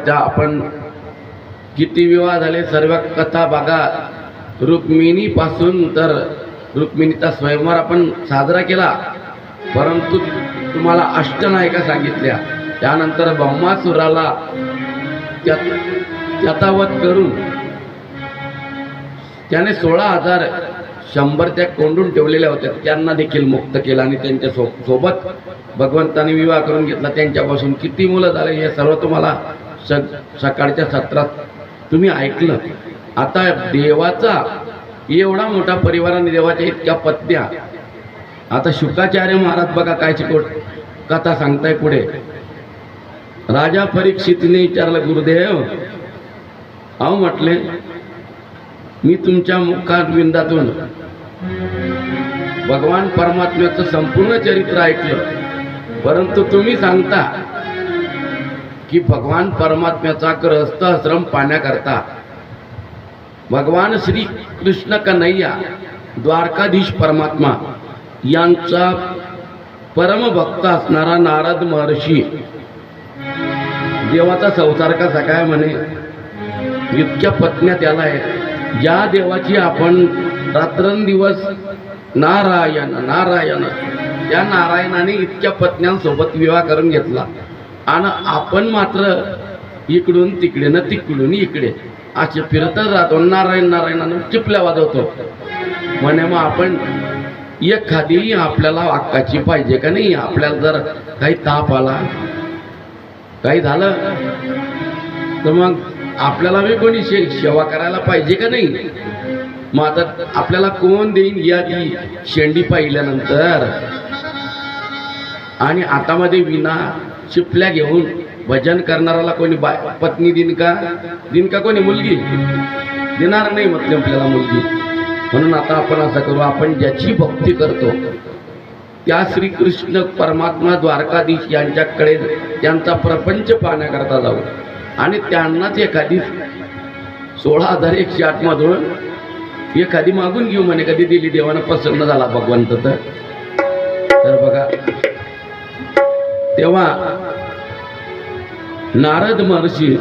त्या आपण किती विवाह झाले सर्व कथा बघा. रुक्मिणीपासून तर रुक्मिणीचा स्वयंवर आपण साजरा केला, परंतु तुम्हाला अष्टनायिका सांगितल्या. त्यानंतर ब्रह्मासुराला त्याचा वध करून त्याने 16,100 त्या कोंडून ठेवलेल्या होत्या, त्यांना देखील मुक्त केलं आणि त्यांच्या सोबत भगवंताने विवाह करून घेतला. त्यांच्यापासून किती मुलं झाले हे सर्व तुम्हाला सकाळच्या सत्रात तुम्ही ऐकलं. आता देवाचा एवढा मोठा परिवार आणि देवाच्या इतक्या पत्न्या. आता शुकाचार्य महाराज बघा काय कथा सांगताय पुढे. राजा परीक्षितने विचारलं, गुरुदेव अहो म्हटले मी तुमच्या मुखारविंदातून भगवान परमात्म्याचं संपूर्ण चरित्र ऐकलं, परंतु तुम्ही सांगता की भगवान परमात्म्याचा गृहस्थ आश्रम पाहण्याकरता भगवान श्री कृष्ण कन्हैया द्वारकाधीश परमात्मा यांचा परमभक्त असणारा नारद महर्षी देवाचा संसार कसा काय म्हणे, इतक्या पत्न्या त्याला आहेत, ज्या देवाची आपण रात्रंदिवस नारायण नारायण, त्या नारायणाने इतक्या पत्न्यांसोबत विवाह करून घेतला आणि आपण मात्र इकडून तिकडे ना तिकडून इकडे असे फिरतच राहतो, नारायण नारायणानं चिपल्या वाजवतो. म्हणे मग आपण एखादी आपल्याला हक्काची पाहिजे का नाही. आपल्याला जर काही ताप आला काही झालं तर मग आपल्याला बी कोणी सेवा करायला पाहिजे का नाही. मग आता आपल्याला कोण देईन या ती शेंडी पाहिल्यानंतर. आणि हातामध्ये विना चिपल्या घेऊन भजन करणाऱ्याला कोणी पत्नी दिन का कोणी मुलगी देणार नाही म्हटले आपल्याला मुलगी. म्हणून आता आपण असं करू, आपण ज्याची भक्ती करतो त्या श्रीकृष्ण परमात्मा द्वारकाधीश यांच्याकडे त्यांचा प्रपंच पाहण्याकरता जाऊ आणि त्यांनाच एखादी 16,108 मधून एखादी मागून घेऊ म्हणे. कधी दिली देवानं प्रसन्न झाला भगवंत तर बघा. तेव्हा नारद महर्षी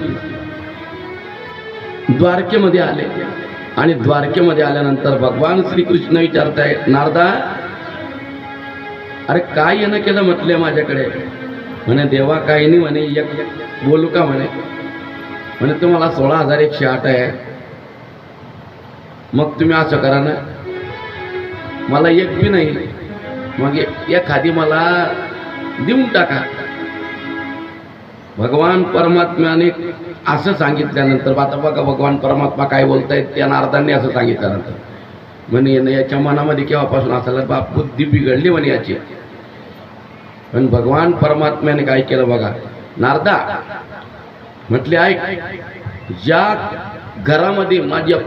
द्वारकेमध्ये आले आणि द्वारकेमध्ये आल्यानंतर भगवान श्रीकृष्ण विचारताय, नारदा अरे काय येणं केलं म्हटले माझ्याकडे. म्हणे देवा काही नाही म्हणे, एक बोलू का म्हणे तुम्हाला 16,108 आहे. मग तुम्ही असं करा ना, मला एक बी नाही, मग एखादी मला देऊन टाका. भगवान परमात्म्याने असं सांगितल्यानंतर आता बघा भगवान परमात्मा काय बोलतायत त्या नारदांनी असं सांगितल्यानंतर म्हणे याच्या मनामध्ये केव्हापासून असायला बाप बुद्धी बिघडली म्हणे याची. पण भगवान परमात्म्याने काय केलं बघा. नारदा म्हटले ऐक, ज्या घरामध्ये माझ्या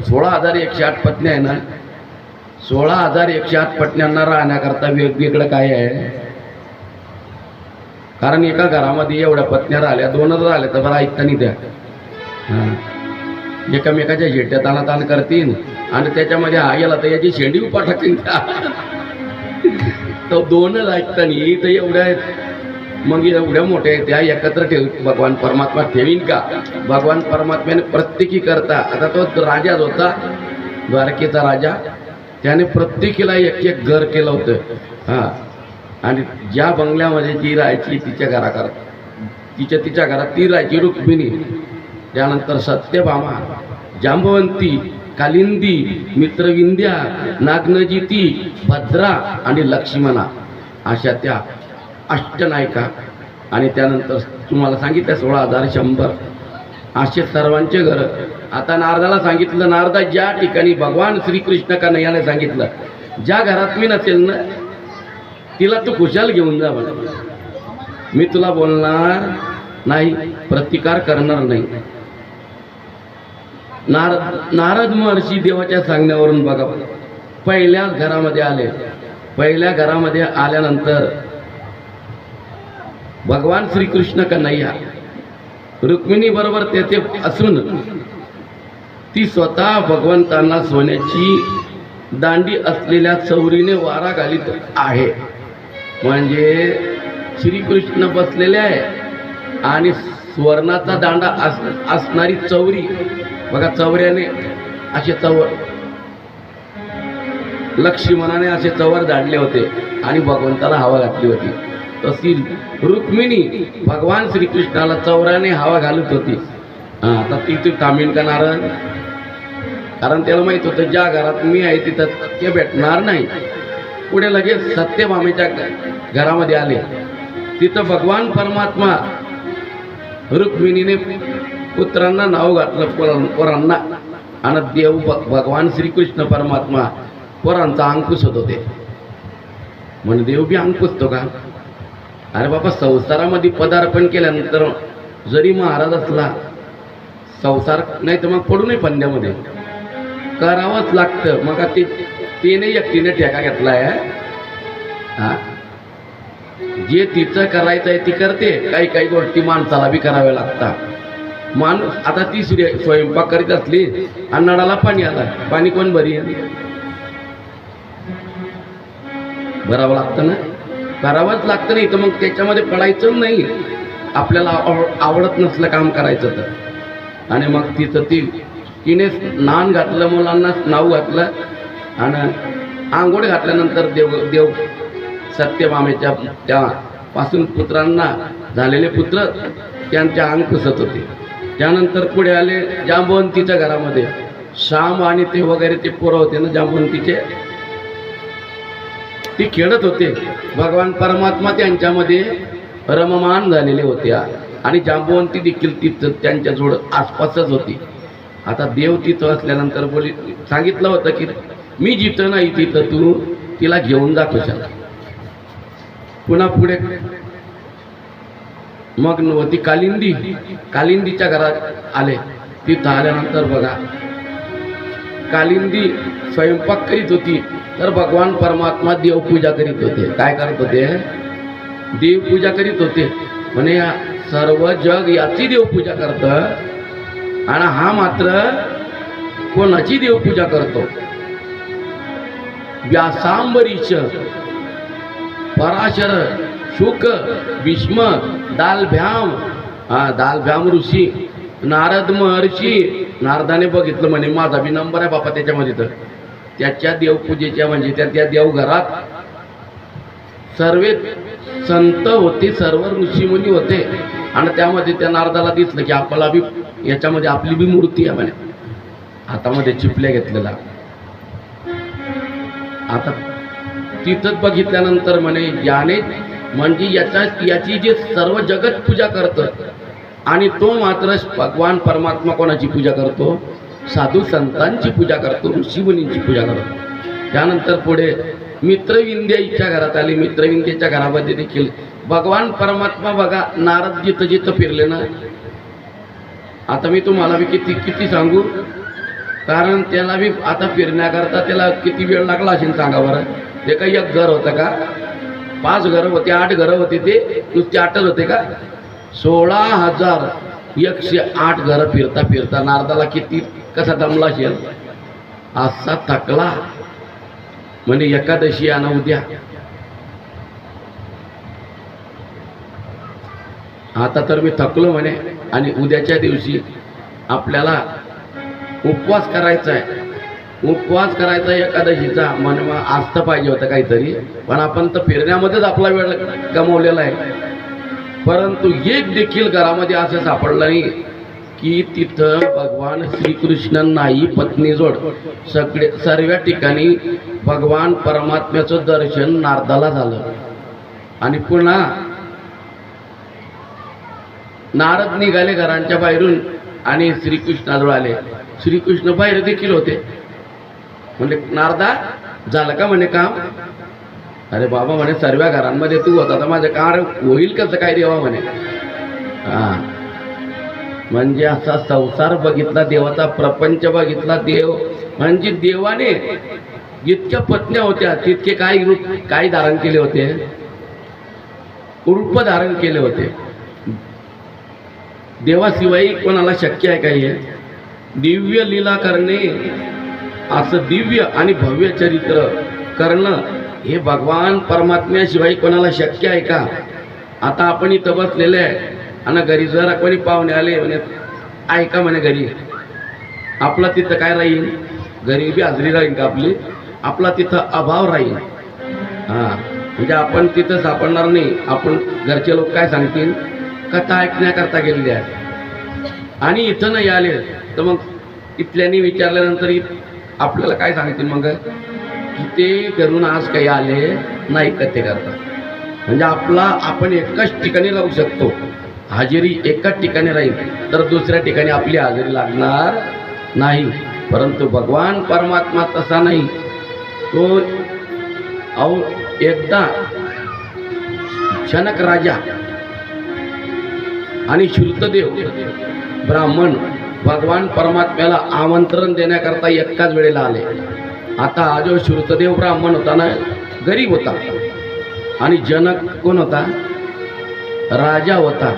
16,108 पत्न्या आहे ना, 16,108 पत्न्यांना राहण्याकरता वेगवेगळं काय आहे. कारण एका घरामध्ये एवढ्या पत्न्या राहिल्या, 2च राहिल्या तर बरं ऐकता नाही त्या. एकामेकाच्या झेट्या ताण करतील आणि त्याच्यामध्ये गेला तर याची शेंडी उपा टाकतील तो 2च ऐकता नाही तर एवढ्या मग एवढ्या मोठ्या त्या एकत्र ठेव भगवान परमात्मा ठेवीन का. भगवान परमात्म्याने प्रत्येकी करता. आता तो राजाच होता द्वारकेचा राजा, त्याने प्रत्येकीला एक घर केलं होतं. आणि ज्या बंगल्यामध्ये ती राहायची तिच्या घरात ती राहायची रुक्मिणी. त्यानंतर सत्यभामा, जांबवंती, कालिंदी, मित्रविंध्या, नागनजिती, भद्रा आणि लक्ष्मणा अशा त्या अष्टनायिका. आणि त्यानंतर तुम्हाला सांगितलं 16,100 असे सर्वांचे घर. आता नारदाला सांगितलं, नारदा ज्या ठिकाणी भगवान श्रीकृष्ण कन्हैयाने सांगितलं ज्या घरात मी नसेल ना तिला तू खुशाल घेऊन जा म्हणा. मी तुला बोलणार नाही, प्रतिकार करणार नाही. नारद महर्षी देवाच्या सांगण्यावरून बघा पहिल्या घरामध्ये आले. पहिल्या घरामध्ये आल्यानंतर भगवान श्रीकृष्ण कन्हैया रुक्मिणी बरोबर तेथे असून ती स्वतः भगवंतांना सोन्याची दांडी असलेल्या चौरीने वारा घालीत आहे. म्हणजे श्रीकृष्ण बसलेले आहे आणि सुवर्णाचा दांडा असणारी चौरी बघा, चौऱ्याने असे लक्ष्मणाने असे चवर झाडले होते आणि भगवंताला हवा घातली होती. तशी रुक्मिणी भगवान श्रीकृष्णाला चौऱ्याने हवा घालत होती. आता ती थांबीन का नारायण? कारण त्याला माहित होतं ज्या घरात मी आहे तिथं ते भेटणार नाही. पुढे लगेच सत्यभामेच्या घरामध्ये आले. तिथं भगवान परमात्मा रुक्मिणीने पुत्रांना नाव घातलं पोरांना, आणि देव भगवान श्रीकृष्ण परमात्मा पोरांचा अंकुश होत होते. म्हणजे देव बी अंकुशतो का? अरे बाबा, संसारामध्ये पदार्पण केल्यानंतर जरी महाराज असला, संसार नाही तर मग पडू नये पंद्यामध्ये करावंच लागतं. मग तिने एकटीने ठेका घेतलाय. हा, जे तिचं करायचं आहे ती करते. काही काही गोष्टी माणसाला बी कराव्या लागतात. माणूस आता ती स्वयंपाक करीत असली आणि नळाला पाणी आलं, पाणी कोण भरी भरावं लागतं ना? करावंच लागतं. नाही तर मग त्याच्यामध्ये पडायचं नाही. आपल्याला आवडत नसलं काम करायचं तर. आणि मग तिने स्नान घातलं, मुलांना नाव घातलं आणि आंघोळ घातल्यानंतर देव सत्यभामेच्या त्यापासून पुत्रांना झालेले पुत्र त्यांच्या अंग पुसत होते. त्यानंतर पुढे आले जांबवंतीच्या घरामध्ये. श्याम आणि ते वगैरे ते पोरं होते ना जांबवंतीचे, ती खेळत होते. भगवान परमात्मा त्यांच्यामध्ये रममान झालेले होते आणि जांबवंती देखील तिथं त्यांच्या जोड आसपासच होती. आता देव तिथं असल्यानंतर सांगितलं होतं की मी जिथं नाही तिथं तू तिला घेऊन जातो. पुन्हा पुढे मग होती कालिंदीच्या घरात आले. तिथं आल्यानंतर बघा, कालिंदी स्वयंपाक करीत होती तर भगवान परमात्मा देवपूजा करीत होते. काय करत होते? देवपूजा करीत होते. म्हणे सर्व जग याची देवपूजा करतं आणि हा मात्र कोणाची देवपूजा करतो? व्यासांबरीश, पराशर, शुक, भीष्म, दालभ्याम ऋषी, नारद महर्षी. नारदाने बघितलं म्हणे माझा बी नंबर आहे बापा त्याच्यामध्ये. तर त्याच्या देवपूजेच्या म्हणजे त्या देवघरात सर्व संत होते, सर्व ऋषीमुनी होते. आणि त्यामध्ये त्या नारदाला दिसलं की आपल्याला बी याच्यामध्ये आपली बी मूर्ती आहे म्हणे, हातामध्ये चिपल्या घेतलेला. आता तिथंच बघितल्यानंतर म्हणे याने म्हणजे याची जे सर्व जगत पूजा करतं आणि तो मात्र भगवान परमात्मा कोणाची पूजा करतो? साधू संतांची पूजा करतो, ऋषीमुनींची पूजा करतो. त्यानंतर पुढे मित्रविंध्याच्या घरात आली. मित्रविंध्याच्या घरामध्ये देखील भगवान परमात्मा बघा, नारद जिथं जिथं फिरले ना. आता मी तुम्हाला बी किती सांगू, कारण त्याला बी आता फिरण्याकरता त्याला किती वेळ लागला असेल सांगा बरं. ते काही एक घर होतं का? 5 घरं होते, 8 घरं होते. ते नुसते 8च होते का? 16,108 घरं फिरता फिरता नारदाला किती कसा दमला असेल. असा थकला. म्हणजे एकादशी आणि उद्या. आता तर मी थकलो म्हणे आणि उद्याच्या दिवशी आपल्याला उपवास करायचा आहे. उपवास करायचा एकादशीचा. म्हणजे मग आस्था पाहिजे होतं काहीतरी, पण आपण तर फिरण्यामध्येच आपला वेळ गमावलेला आहे. परंतु एक देखील घरामध्ये असं सापडलं नाही की तिथं भगवान श्रीकृष्ण नाही पत्नीजोड. सर्व ठिकाणी भगवान परमात्म्याचं दर्शन नारदाला झालं. आणि पुन्हा नारद निघाले घरांच्या बाहेरून आणि श्रीकृष्णाजवळ आले. श्रीकृष्ण बाहेर देखील होते. म्हणजे नारदा झालं का म्हणे काम? अरे बाबा म्हणे सर्व घरांमध्ये तू होता तर माझं काम होईल कसं काय देवा म्हणे. म्हणजे असा संसार बघितला, देवाचा प्रपंच बघितला. देव म्हणजे देवाने जितक्या पत्न्या होत्या तितके काय धारण केले होते? रूप धारण केले होते. देवाशिवाय कोणाला शक्य आहे काही? दिव्य लीला करणे, असं दिव्य आणि भव्य चरित्र करणं हे भगवान परमात्म्याशिवाय कोणाला शक्य आहे का? आता आपण इथं बसलेले आहे आणि घरी जर कोणी पाहुणे आले म्हणे ऐका म्हणे घरी आपला तिथं काय राहील, गरिबी हाजरी राहील का आपली, आपला तिथं अभाव राहील. हां म्हणजे आपण तिथं सापडणार नाही. आपण घरचे लोक काय सांगतील, कथा ऐकण्याकरता गेलेले आहेत आणि इथं नाही आले तर मग इथल्यानी विचारल्यानंतर आपल्याला काय सांगतील मग की ते घरून आज काही आले नाही कथे करतात. म्हणजे आपण एकाच ठिकाणी राहू शकतो, हजेरी एकाच ठिकाणी राहील तर दुसऱ्या ठिकाणी आपली हजेरी लागणार नाही. परंतु भगवान परमात्मा तसा नाही. तो एकदा जनक राजा आणि श्रुतदेव ब्राह्मण भगवान परमात्म्याला आमंत्रण देण्याकरता एकाच वेळेला आले. आता हा जो श्रुतदेव ब्राह्मण होता ना, गरीब होता, आणि जनक कोण होता, राजा होता.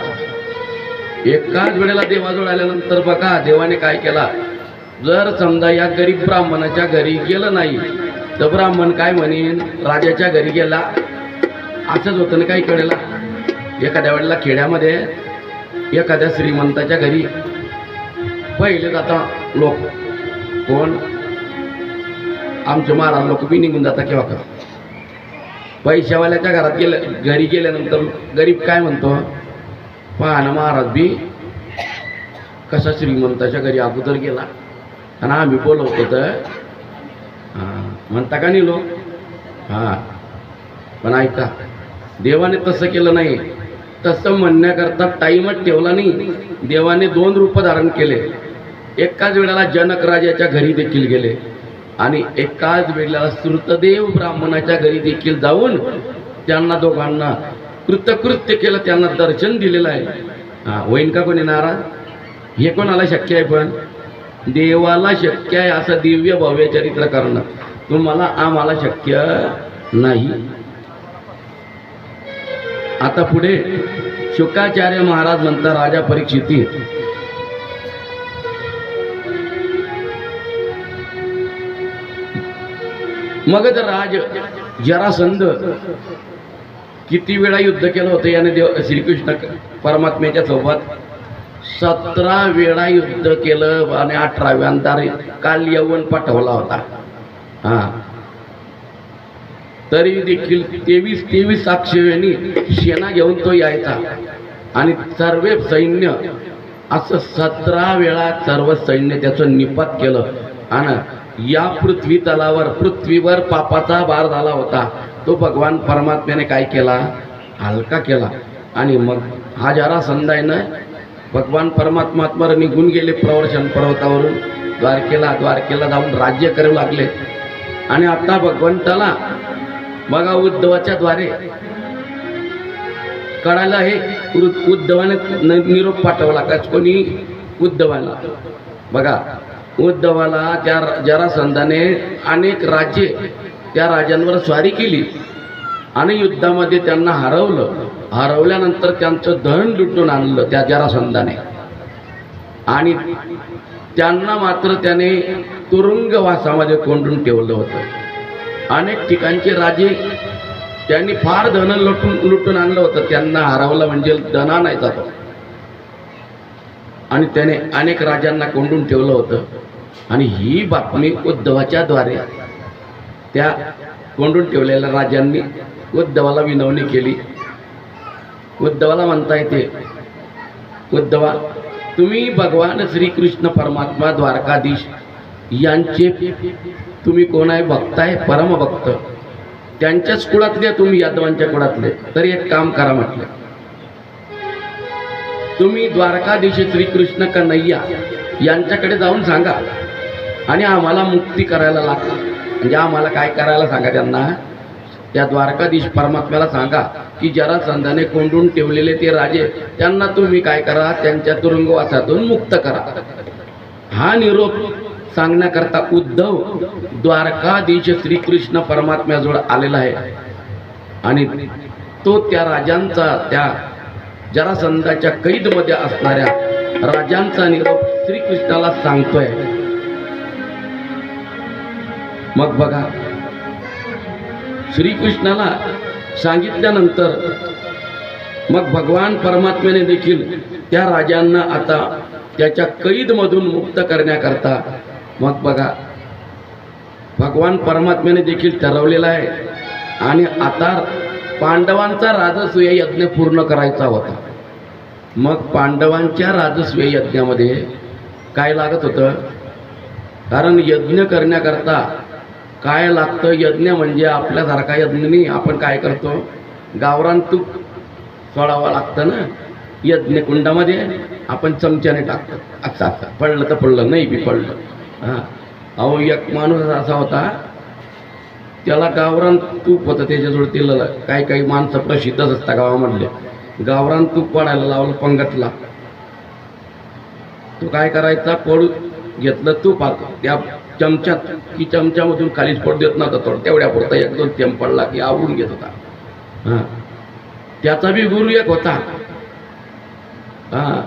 एकाच वेळेला देवाजवळ आल्यानंतर बघा देवाने काय केला, जर समजा या गरीब ब्राह्मणाच्या घरी गेलं नाही तर ब्राह्मण काय म्हणेन, राजाच्या घरी गेला. असंच होतं ना काही कडेला. एखाद्या वेळेला खेड्यामध्ये एखाद्या श्रीमंताच्या घरी पहिले जाता लोक, कोण, आमचे महाराज लोक बी निघून जाता केव्हा का. पैशावाल्याच्या घरात घरी गेल्यानंतर गरीब काय म्हणतो, पहा ना महाराज बी कसा श्रीमंताच्या घरी अगोदर गेला आणि आम्ही बोलवतो तर म्हणता का नाही लोक. हां पण ऐका, देवाने तसं केलं नाही. तसं म्हणण्याकरता टाईमच ठेवला नाही. देवाने 2 रूप धारण केले. एकाच वेळेला जनक राजाच्या घरी देखील गेले आणि एकाच वेळेला श्रुतदेव ब्राह्मणाच्या घरी देखील जाऊन त्यांना दोघांना कृतकृत्य केलं, त्यांना दर्शन दिलेलं आहे. होईन का कोणी नाराज? हे कोणाला शक्य आहे? पण देवाला शक्य आहे असं दिव्य भव्य चरित्र करणं. तुम्हाला आम्हाला शक्य नाही. आता पुढे शुकाचार्य महाराज म्हणता, राजा परीक्षिती, मगध राज जरासंध किती वेळा युद्ध केलं होतं याने श्रीकृष्ण परमात्म्याच्या सोबत? 17 वेळा युद्ध केलं आणि 18व्यांदा काल यवन पाठवला होता. हां तरी देखील 23 अक्षयणी सेना घेऊन तो यायचा आणि सर्व सैन्य असं 17 वेळा सर्व सैन्य त्याचं निपात केलं. आणि या पृथ्वी तलावर पृथ्वीवर पापाचा भार झाला होता, तो भगवान परमात्म्याने काय केला, हलका केला. आणि मग हा जरासंधानं भगवान परमात्मावर निघून गेले प्रवर्षण पर्वतावरून द्वारकेला जाऊन राज्य करू लागले. आणि आता भगवंताला बघा उद्धवाच्या द्वारे कळालं आहे. उद्धवाने निरोप पाठवला का कोणी? उद्धवाला. बघा उद्धवाला त्या जरासंधाने अनेक राज्ये त्या राजांवर स्वारी केली आणि युद्धामध्ये त्यांना हरवल्यानंतर त्यांचं धन लुटून आणलं त्या जरासंधाने. आणि त्यांना मात्र त्याने तुरुंगवासामध्ये कोंडून ठेवलं होतं. अनेक ठिकाणचे राजे त्यांनी फार धन लुटून आणलं होतं, त्यांना हरवलं म्हणजे धन आणायचा तो. आणि त्याने अनेक राजांना कोंडून ठेवलं होतं. आणि ही बातमी उद्धवाच्या द्वारे त्या कोंडून ठेवलेल्या राजांनी उद्धवाला विनवणी केली. उद्धवाला म्हणता येते, उद्धवा तुम्ही भगवान श्रीकृष्ण परमात्मा द्वारकाधीश यांचे तुम्ही कोण आहे? भक्त आहे, परमभक्त. त्यांच्याच कुळातले तुम्ही, यादवांच्या कुळातले. तरी एक काम करा म्हटलं, तुम्ही द्वारकाधीश श्रीकृष्ण कन्हैया यांच्याकडे जाऊन सांगा आणि आम्हाला मुक्ती करायला लागतं. म्हणजे आम्हाला काय करायला सांगा त्यांना, त्या द्वारकाधीश परमात्म्याला सांगा की जरासंधाने कोंडून ठेवलेले ते राजे त्यांना तुम्ही काय करा, त्यांच्या तुरुंगवासातून मुक्त करा. हा निरोप सांगण्याकरता उद्धव द्वारकाधीश श्रीकृष्ण परमात्म्याजवळ आलेला आहे. आणि तो त्या राजांचा, त्या जरासंधाच्या कैदमध्ये असणाऱ्या राजांचा निरोप श्रीकृष्णाला सांगतोय. मग बघा श्रीकृष्णाला सांगितल्यानंतर मग भगवान परमात्म्याने देखील त्या राजांना आता त्याच्या कैदमधून मुक्त करण्याकरता मग बघा भगवान परमात्म्याने देखील ठरवलेलं आहे. आणि आता पांडवांचा राजसूय यज्ञ पूर्ण करायचा होता. मग पांडवांच्या राजसूय यज्ञामध्ये काय लागत होतं? कारण यज्ञ करण्याकरता काय लागतं? यज्ञ म्हणजे आपल्यासारखा यज्ञ नाही. आपण काय करतो? गावरान तूप सोडावं लागतं ना यज्ञ कुंडामध्ये. आपण चमच्याने टाकतो. अच्छा अच्छा पडलं तर पडलं, नाही बी पडलं. हां अहो एक माणूस असा होता, त्याला गावरान तूप होतं त्याच्याजवळ. तिला काही काही माणसं प्रसिद्धच असतात गावामधले. गावरान तूप पडायला लावलं पंगतला. तो काय करायचा? पडू घेतलं तूप आत त्या चमच्यात की चमच्यामधून खालीच पडू देत नव्हता. तो तेवढ्या पुरता एक दोन थेंब पडला की आवरून घेत होता. हां त्याचा बी गुरु एक होता. हां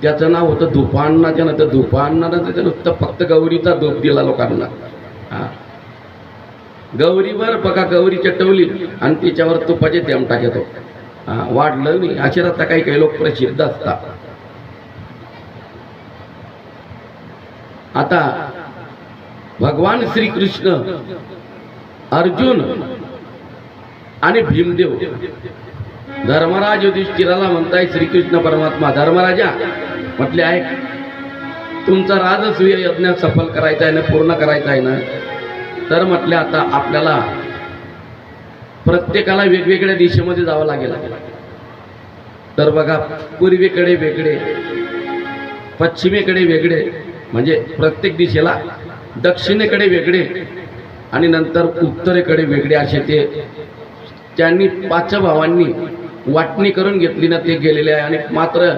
त्याचं नाव होतं धुपान्ना. त्यानं तर धुपान्नानं त्याचं नुसतं फक्त गौरीचा धूप दिला लोकांना. हां गौरीवर बघा गौरी चटवली आणि त्याच्यावर तुपाचे थेंब टाकतो. हां वाढलं नाही. असे आता काही काही लोक प्रसिद्ध असतात. आता भगवान श्रीकृष्ण, अर्जुन आणि भीमदेव, धर्मराज युधिष्ठिराला म्हणताय श्रीकृष्ण परमात्मा, धर्मराजा म्हटले आहे तुमचा राजसूय यज्ञ सफल करायचा आहे ना, पूर्ण करायचा आहे ना, तर म्हटले आता आपल्याला प्रत्येकाला वेगवेगळ्या दिशेमध्ये जावं लागेल. तर बघा पूर्वेकडे वेगळे, पश्चिमेकडे वेगळे, म्हणजे प्रत्येक दिशेला, दक्षिणेकडे वेगळे आणि नंतर उत्तरेकडे वेगळे, असे ते त्यांनी पाच भावांनी वाटणी करून घेतली ना ते गेलेले आहे. आणि मात्र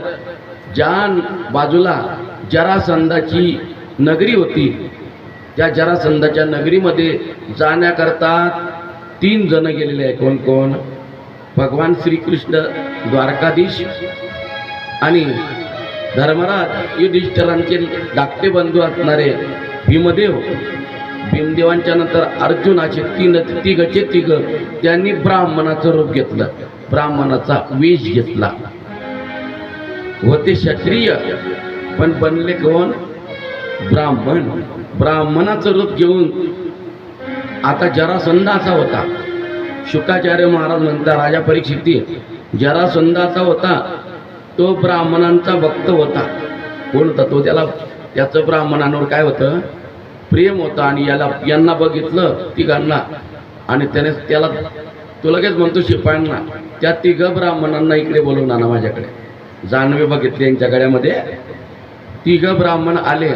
ज्या बाजूला जरासंधाची नगरी होती त्या जरासंधाच्या नगरीमध्ये जाण्याकरता 3 जण गेलेले आहे. कोण कोण? भगवान श्रीकृष्ण द्वारकाधीश आणि धर्मराज युधिष्ठिरांचे धाकटे बंधू असणारे भीमदेव, भीमदेवांच्या नंतर अर्जुन, असे तिघ त्यांनी ब्राह्मणाचं रूप घेतलं, ब्राह्मणाचा वेश घेतला. होते क्षत्रिय पण बनले कोण? ब्राह्मण. ब्राह्मणाचं रूप घेऊन आता जरासंध असा होता. शुकाचार्य महाराज म्हणतात, राजा परीक्षिती, जरासंध असा होता तो ब्राह्मणांचा भक्त होता. कोण होता तो? त्याचं ब्राह्मणांवर काय होतं? प्रेम होतं. आणि यांना बघितलं तिघांना आणि त्याला तो लगेच म्हणतो शिपायांना, त्या 3 ब्राह्मणांना इकडे बोलवून आणा माझ्याकडे. जानवे बघितले यांच्या गळ्यामध्ये. 3 ब्राह्मण आले.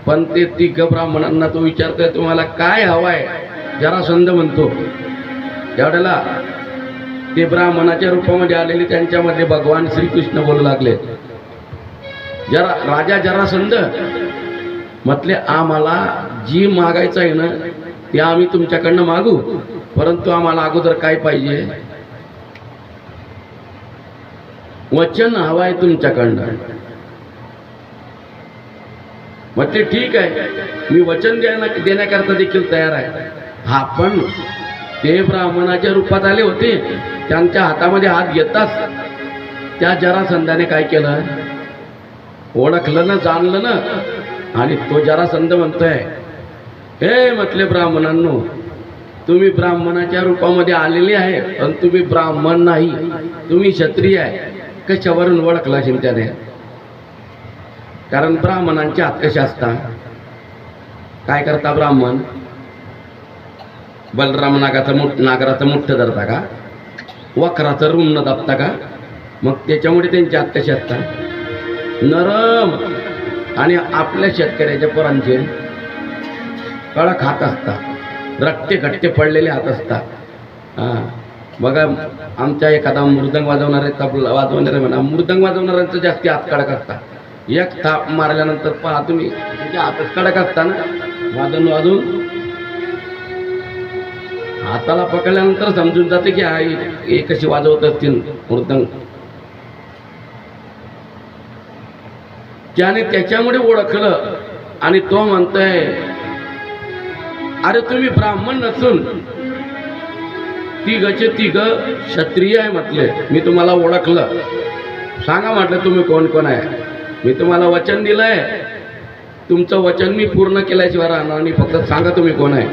पण ते 3 ब्राह्मणांना तो विचारतोय तुम्हाला काय हवाय? जरासंध म्हणतो. त्यावेळेला ते ब्राह्मणाच्या रूपामध्ये आलेले त्यांच्यामध्ये भगवान श्रीकृष्ण बोलू लागले, राजा जरासंध म्हटले आम्हाला जी मागायचं आहे ना ते आम्ही तुमच्याकडनं मागू, परंतु आम्हाला अगोदर काय पाहिजे? वचन हवं आहे तुमच्याकडनं. म्हटले ठीक आहे, मी वचन देण्याकरता देखील तयार आहे. हा पण ते ब्राह्मणाच्या रूपात आले होते. त्यांच्या हातामध्ये हात घेताच त्या जरासंधाने काय केलं? ओळखलं ना, जाणलं ना. आणि तो जरासंध म्हणतोय, हे म्हटले ब्राह्मणांनो, तुम्ही ब्राह्मणाच्या रूपामध्ये आलेले आहे पण तुम्ही ब्राह्मण नाही, तुम्ही क्षत्रिय आहे. कशावरून ओळखला त्याने? कारण ब्राह्मणांचे हात कसे असतात? काय करता ब्राह्मण? बलराम नागराचं मुठ्ठ धरता का? वक्राचं रुमण दाबता का? मग त्याच्यामुळे त्यांचे हात कसे असतात? नरम. आणि आपल्या शेतकऱ्याच्या पोरांचे कडक हात असतात, रट्टे घट्टे पडलेले हात असतात. हां बघा, आमच्या एखादा मृदंग वाजवणारे, तबला वाजवणारे म्हणा, मृदंग वाजवणाऱ्यांचं जास्ती हात कडक असतात. एक थाप मारल्यानंतर पहा तुम्ही त्याच्या हातच कडक असताना वाजून हाताला पकडल्यानंतर समजून जाते की हे कशी वाजवत असतील मृदंग. त्याने त्याच्यामुळे ओळखलं. आणि तो म्हणतोय, अरे तुम्ही ब्राह्मण नसून तिघचे तिघ क्षत्रिय आहे म्हटले. मी तुम्हाला ओळखलं, सांगा म्हटलं तुम्ही कोण कोण आहे. मी तुम्हाला वचन दिलंय, तुमचं वचन मी पूर्ण केल्याशिवाय राहणार नाही, फक्त सांगा तुम्ही कोण आहे.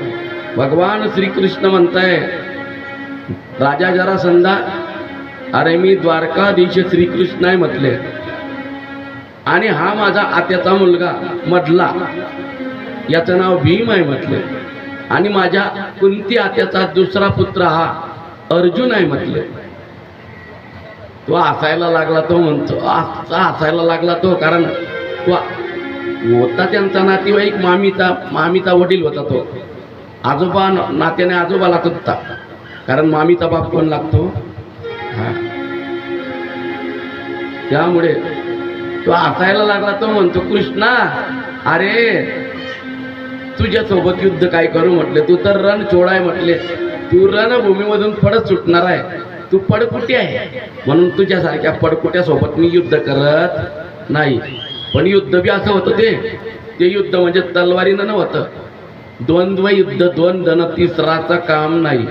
भगवान श्रीकृष्ण म्हणताय, राजा जरासंधा, अरे मी द्वारकाधीश श्रीकृष्ण आहे म्हटले, आणि हा माझा आत्याचा मुलगा मधला, याचं नाव भीम आहे म्हटले, आणि माझ्या कुंती आत्याचा दुसरा पुत्र हा अर्जुन आहे म्हटले. तो हसायला लागला. तो म्हणतो, हसायला लागला तो, कारण तो होता त्यांचा नातेवाईक, मामीचा वडील होता तो. आजोबा नात्याने आजोबा लागत होता, कारण मामीचा बाप कोण लागतो. हा, त्यामुळे तो हसायला लागला. तो म्हणतो, कृष्णा, अरे तुझ्यासोबत युद्ध काय करू म्हटले, तू तर रण चोडाय म्हटले, तू रणभूमीमधून पडत सुटणार आहे, तू पडकुटी आहे, म्हणून तुझ्यासारख्या पडकुट्यासोबत मी युद्ध करत नाही. पण युद्ध बी असं होतं, ते युद्ध म्हणजे तलवारीनं नव्हतं, द्वंद्व युद्ध, दोन जण, तिसराचं काम नाही.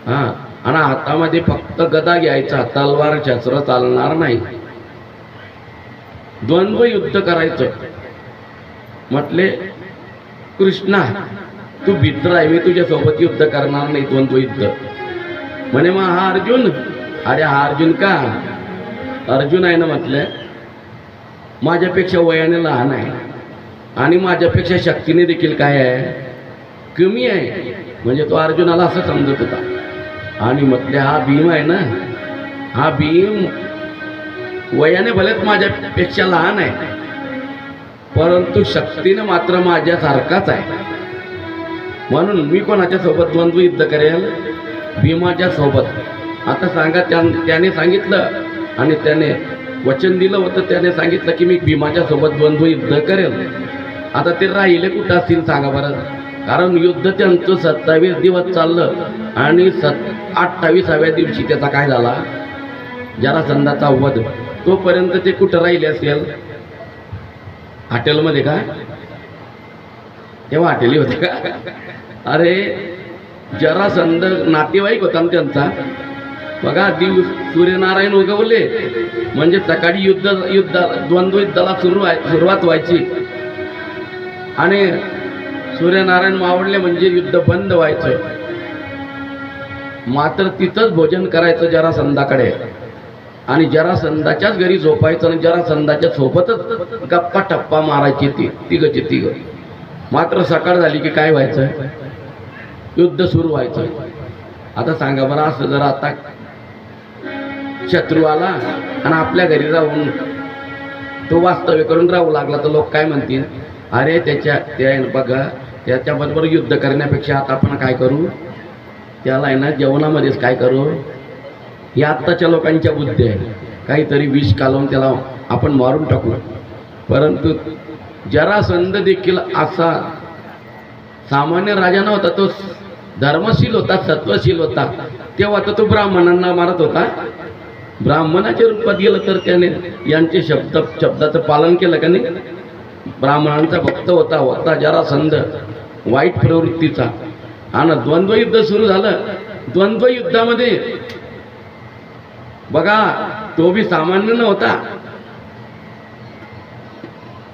हा, आणि हातामध्ये फक्त गदा घ्यायचा, तलवार शस्त्र चालणार नाही, द्वंद्व युद्ध करायचं. म्हटले, कृष्णा तू भित्र आहे, मी तुझ्यासोबत युद्ध करणार नाही, द्वंद्व युद्ध. म्हणे, मग हा अर्जुन? अरे हा अर्जुन का? अर्जुन आहे ना म्हटलं, माझ्यापेक्षा वयाने लहान आहे, आणि माझ्यापेक्षा शक्तीने देखील काय आहे, कमी आहे. म्हणजे तो अर्जुनाला असं समजत होता. आणि म्हटले, हा भीम आहे ना, हा भीम वयाने भलेच माझ्यापेक्षा लहान आहे, परंतु शक्तीने मात्र माझ्यासारखाच आहे, म्हणून मी कोणाच्या सोबत द्वंद्व युद्ध करेल? भीमाच्या सोबत. आता सांगा, त्याने सांगितलं, आणि त्याने वचन दिलं होतं, त्याने सांगितलं की मी भीमाच्या सोबत द्वंद्व युद्ध करेल. आता ते राहिले कुठं असतील सांगा बरं, कारण युद्ध त्यांचं 27 दिवस चाललं, आणि 28व्या दिवशी त्याचा काय झाला, जरासंधाचा वध. तोपर्यंत ते कुठं राहिले असेल? हॉटेलमध्ये का? तेव्हा हॉटेली होते का? अरे जरासंध नातेवाईक होता ना त्यांचा. बघा, सूर्यनारायण उगवले म्हणजे सकाळी द्वंद्व युद्धाला सुरुवात व्हायची, आणि सूर्यनारायण मावळले म्हणजे युद्ध बंद व्हायचं. मात्र तिथंच भोजन करायचं जरासंधाकडे, आणि जरासंधाच्याच घरी झोपायचं, आणि जरासंधाच्या सोबतच गप्पा टप्पा मारायची तिघचे तिघ. मात्र सकाळ झाली की काय व्हायचं, युद्ध सुरू व्हायचं. आता सांगा बरं, असं जर आता शत्रू आला आणि आपल्या घरी राहून तो वास्तव्य करून राहू लागला, तर लोक काय म्हणतील, अरे बघा, त्याच्याबरोबर युद्ध करण्यापेक्षा आता आपण काय करू, त्याला आहे ना जेवणामध्येच काय करू. ही आत्ताच्या लोकांच्या बुद्धी आहे, काहीतरी विष कालवून त्याला आपण मारून टाकू. परंतु जरासंध देखील असा सामान्य राजा नव्हता, तो धर्मशील होता, सत्वशील होता. तेव्हा तर तो ब्राह्मणांना मारत होता. ब्राह्मणाच्या रूपात गेलं तर त्याने यांचे शब्दाचं पालन केलं का नाही. ब्राह्मणांचा भक्त होता जरासंध, वाईट प्रवृत्तीचा. आणि द्वंद्व युद्ध सुरू झालं. द्वंद्व युद्धामध्ये बघा, तो बी सामान्य नव्हता.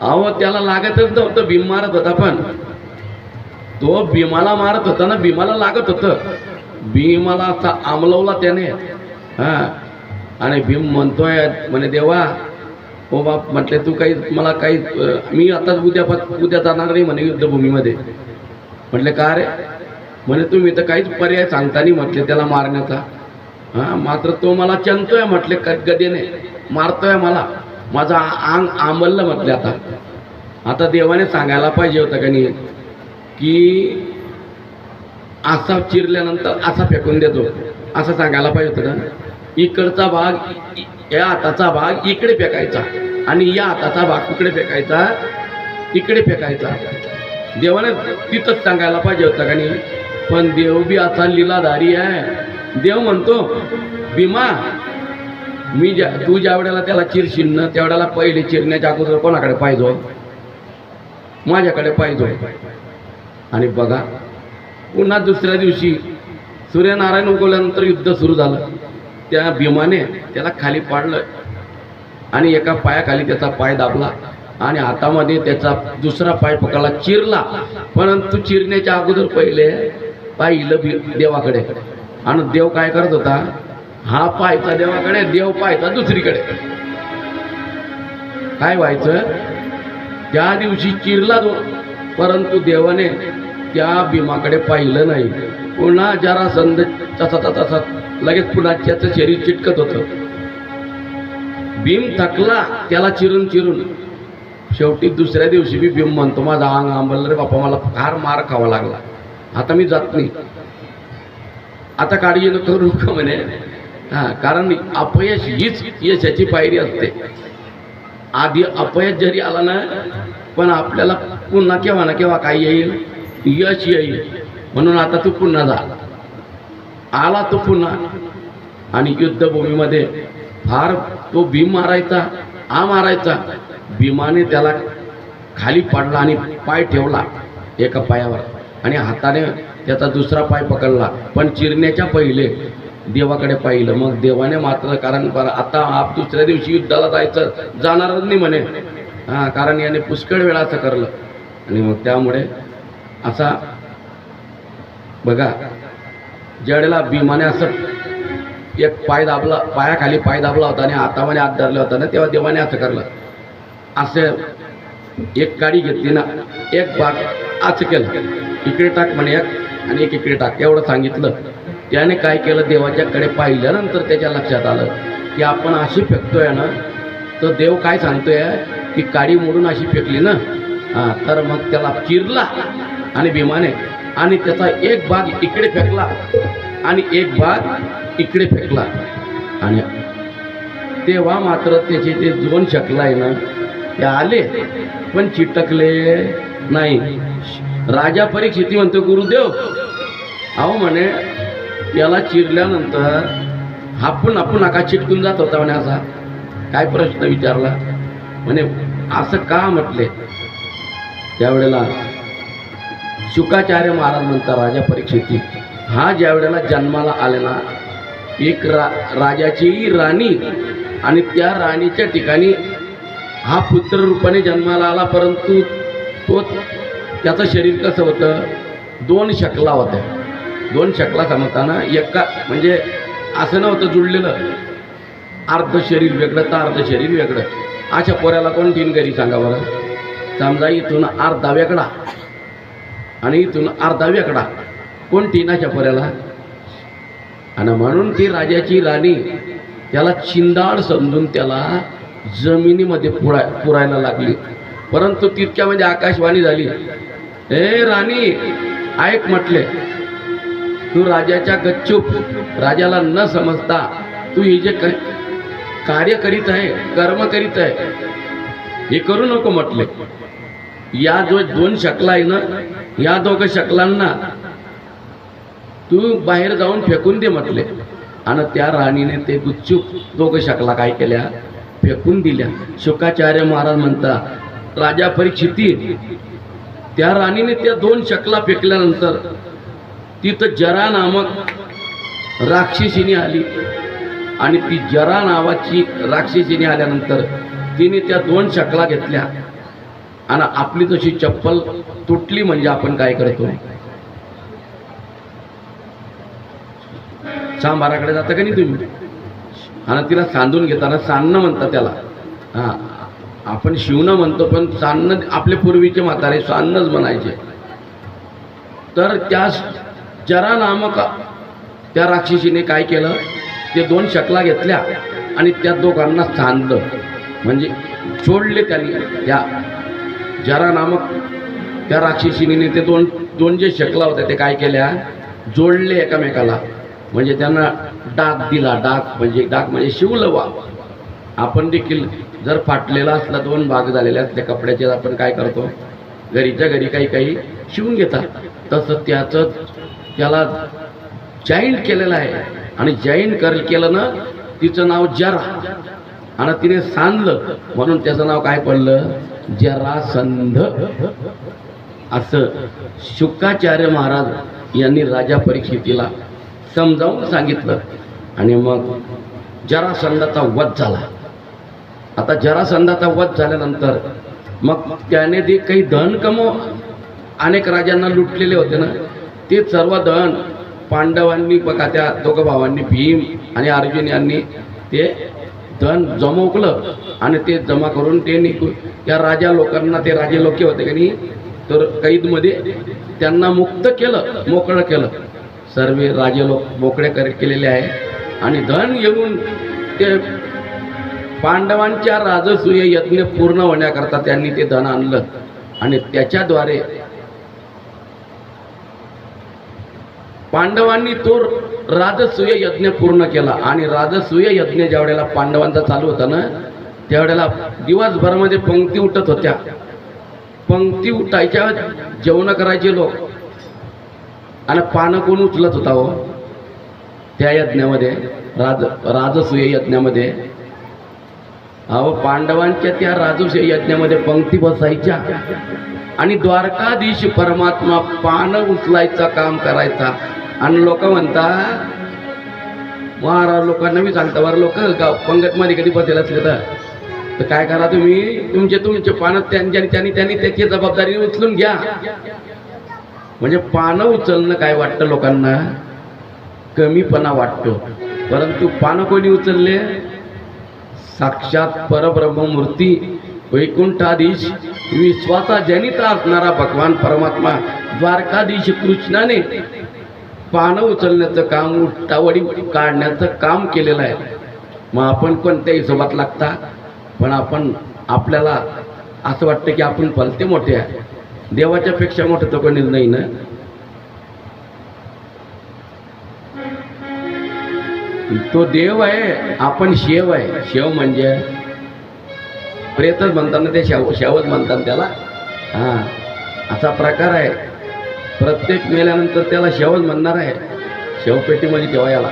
अहो, त्याला लागतच नव्हतं, भीम मारत होता, पण तो भीमाला मारत होता ना, भीमाला लागत होतं. भीमाला असा आमलवला त्याने. हा, आणि भीम म्हणतोय, म्हणे, देवा हो बाप, म्हटले तू काही मला काही, मी आता उद्या जाणार नाही म्हणे युद्धभूमीमध्ये. म्हटले का रे? म्हणे तुम्ही तर काहीच पर्याय सांगता नाही म्हटले त्याला मारण्याचा. हा, मात्र तो मला चंतोय म्हटले, गदेने मारतोय मला, माझं अंग आंबललं म्हटले. आता देवाने सांगायला पाहिजे होतं का नाही की असा चिरल्यानंतर असा फेकून देतो, असं सांगायला पाहिजे होतं का. इकडचा भाग, या हाताचा भाग इकडे फेकायचा, आणि या हाताचा भाग इकडे फेकायचा, इकडे फेकायचा. देवाने तिथंच सांगायला पाहिजे होतं का नाही. पण देव बी असा लीलाधारी आहे. देव म्हणतो, भीमा, तू ज्या वेळेला त्याला चिरशील ना, त्यावेळेला पहिले चिरण्याच्या अगोदर कोणाकडे पाहिजे? माझ्याकडे पाहिजे. आणि बघा, पुन्हा दुसऱ्या दिवशी सूर्यनारायण उगवल्यानंतर युद्ध सुरू झालं. त्या भीमाने त्याला खाली पाडलं आणि एका पायाखाली त्याचा पाय दाबला आणि हातामध्ये त्याचा दुसरा पाय पकडला, चिरला. परंतु चिरण्याच्या अगोदर पहिले पाहिलं देवाकडे. आणि देव काय करत होता? हा पाहायचा देवाकडे, देव पाहायचा दुसरीकडे. काय व्हायचं? त्या दिवशी चिरला तो, परंतु देवाने त्या भीमाकडे पाहिलं नाही. पुन्हा जरासंध तसा लगेच पुन्हा त्याचं शरीर चिटकत होतं. भीम थकला त्याला चिरून चिरून. शेवटी दुसऱ्या दिवशी बी भीम म्हणतो, माझा अंग आंबलं रे बापा, मला फार मार खावा लागला, आता मी जात नाही, आता काळजी नको करू का म्हणे. कारण अपयश हीच यशाची पायरी असते. आधी अपयश जरी आला ना, पण आपल्याला पुन्हा केव्हा ना केव्हा काय येईल? यश येईल. म्हणून आता तू पुन्हा जा. आला तो पुन्हा आणि युद्धभूमीमध्ये फार तो भीम मारायचा. भीमाने त्याला खाली पाडला आणि पाय ठेवला एका पायावर आणि हाताने त्याचा दुसरा पाय पकडला. पण चिरण्याच्या पहिले देवाकडे पाहिलं. मग देवाने मात्र, कारण आता आप दुसऱ्या दिवशी युद्धाला जाणारच नाही म्हणे. कारण याने पुष्कळ वेळा असं करलं. आणि मग त्यामुळे असा बघा, ज्यावेळेला भीमाने असं एक पाय दाबला, पायाखाली पाय दाबला होता आणि हातामध्ये हात धरला होता ना, तेव्हा देवाने असं करलं. असं एक काडी घेतली ना, एक भाग असं केलं, इकडे टाक म्हणे एक आणि एक इकडे टाक, एवढं सांगितलं. त्याने काय केलं? देवाच्याकडे पाहिल्यानंतर त्याच्या लक्षात आलं की आपण अशी फेकतोय ना, तर देव काय सांगतोय की काडी मोडून अशी फेकली ना. तर मग त्याला चिरला आणि भीमाने, आणि त्याचा एक भाग इकडे फेकला आणि एक भाग इकडे फेकला. आणि तेव्हा मात्र त्याचे ते दोन शकला आहे ना, ते आले पण चिटकले नाही. राजा परीक्षिती म्हणतो, गुरुदेव अहो म्हणे, याला चिरल्यानंतर आपण नका चिटकून जात होता म्हणे. असा काय प्रश्न विचारला म्हणे. असं का म्हटले? त्यावेळेला शुकाचार्य महाराज म्हणतात, राजा परीक्षिती हा ज्या वेळेला जन्माला आले ना, एक राजाची राणी आणि त्या राणीच्या ठिकाणी हा पुत्र रूपाने जन्माला आला. परंतु तो त्याचं शरीर कसं होतं? दोन शकला होत्या. दोन शकला समजताना एका म्हणजे असं नव्हतं जुळलेलं, अर्ध शरीर वेगळं तर अर्ध शरीर वेगळं. अशा पोऱ्याला कोण तीन घरी सांगा बरं? समजा इथून अर्धा वेगळा आणि इथून अर्धा वेगळा, कोण तीन अशा पोऱ्याला? आणि म्हणून ती राजाची राणी त्याला चिंदाळ समजून त्याला जमिनीमध्ये पुरायला लागली. परंतु तितक्यामध्ये आकाशवाणी झाली, ए राणी ऐक म्हटले, तू राजाच्या गच्चूप, राजाला न समजता तू हे जे कार्य करीत आहे, कर्म करीत आहे, हे करू नको म्हटले. या जो दोन शकला आहे ना, या दोघं शकलांना तू बाहेर जाऊन फेकून दे म्हटले. आणि त्या राणीने ते गुच्चूप दोघं शकला काय केल्या? फेकून दिल्या. शुकाचार्य महाराज म्हणतात, राजा परीक्षिती त्या राणीने त्या दोन शकला फेकल्यानंतर तिथं जरा नामक राक्षसीने आली. आणि ती जरा नावाची राक्षसीने आल्यानंतर तिने त्या दोन शकला घेतल्या आणि आपली जशी चप्पल तुटली म्हणजे आपण काय करतो? सांबाराकडे जाता का नाही तुम्ही? आणि तिला सांधून घेताना सांधणं म्हणतात त्याला. आपण शिवणं म्हणतो, पण सांधणं आपले पूर्वीचे म्हातारे सांधणंच म्हणायचे. तर त्या जरा नामक त्या राक्षसीने काय केलं? ते दोन शकला घेतल्या आणि त्या दोघांना सांधलं, म्हणजे जोडले त्यांनी. त्या जरा नामक त्या राक्षसीने ते दोन जे शकला होत्या ते काय केल्या? जोडले एकामेकाला. म्हणजे त्यांना डाग दिला. डाग म्हणजे शिवलं वा. आपण देखील जर फाटलेला असला, दोन भाग झालेले असले कपड्याचे, आपण काय करतो? घरीच्या घरी काही शिवून घेतात. तसं त्याला जॉईंट केलेलं आहे. आणि जॉईंट केलं ना, तिचं नाव जरा, आणि तिने सांधलं म्हणून त्याचं नाव काय पडलं? जरासंध. असं शुकाचार्य महाराज यांनी राजा परीक्षितीला समजावून सांगितलं आणि मग जरासंधाचा वध झाला. आता जरासंधाचा वध झाल्यानंतर मग त्याने जे काही धन अनेक राजांना लुटलेले होते ना, ते सर्व धन पांडवांनी बघा, त्या दोघं भावांनी भीम आणि अर्जुन यांनी ते धन जमवलं आणि ते जमा करून ते त्या राजा लोकांना, ते राजे लोक होते की नाही, तर कैदमध्ये त्यांना मुक्त केलं, मोकळं केलं. सर्व राजे लोक मोकळे केलेले आहे आणि धन येऊन ते पांडवांच्या राजसूय यज्ञ पूर्ण होण्याकरता त्यांनी ते धन आणलं आणि त्याच्याद्वारे पांडवांनी तो राजसूय यज्ञ पूर्ण केला. आणि राजसूय यज्ञ ज्या वेळेला पांडवांचा चालू होता ना, त्यावेळेला दिवसभरामध्ये पंक्ती उठत होत्या. पंक्ती उठायच्या, जेवण करायचे लोक, आणि पानं कोण उचलत होता हो त्या यज्ञामध्ये, राजसूय यज्ञामध्ये? अहो, पांडवांच्या त्या राजसूय यज्ञामध्ये पंक्ती बसायच्या आणि द्वारकाधीश परमात्मा पानं उचलायचं काम करायचा. आणि लोक म्हणतात, महाराज लोकांना मी सांगता, बरं लोक गाव पंगतमध्ये कधी बसेल असले तर काय करा, तुम्ही तुमचे पानं त्यांनी त्याची जबाबदारी उचलून घ्या. म्हणजे पानं उचलणं काय वाटतं लोकांना, कमीपणा वाटतो. परंतु पानं कोणी उचलले? साक्षात परब्रह्ममूर्ती वैकुंठाधीष विश्वाचा जनिता असणारा भगवान परमात्मा द्वारकाधीश कृष्णाने पानं उचलण्याचं काम, उठावडी काढण्याचं काम केलेलं आहे. मग आपण कोणत्याही हिशोबात लागता, पण आपल्याला असं वाटतं की आपण भलते मोठे आहे. देवाच्या पेक्षा मोठं तर कोणीच नाही ना. तो देव आहे, आपण शेव आहे. शेव म्हणजे प्रेतच म्हणतात ना, ते शेवच म्हणतात त्याला. हां, असा प्रकार आहे. प्रत्येक मेल्यानंतर त्याला शेवच म्हणणार आहे. शेवपेटीमध्ये ठेवा याला.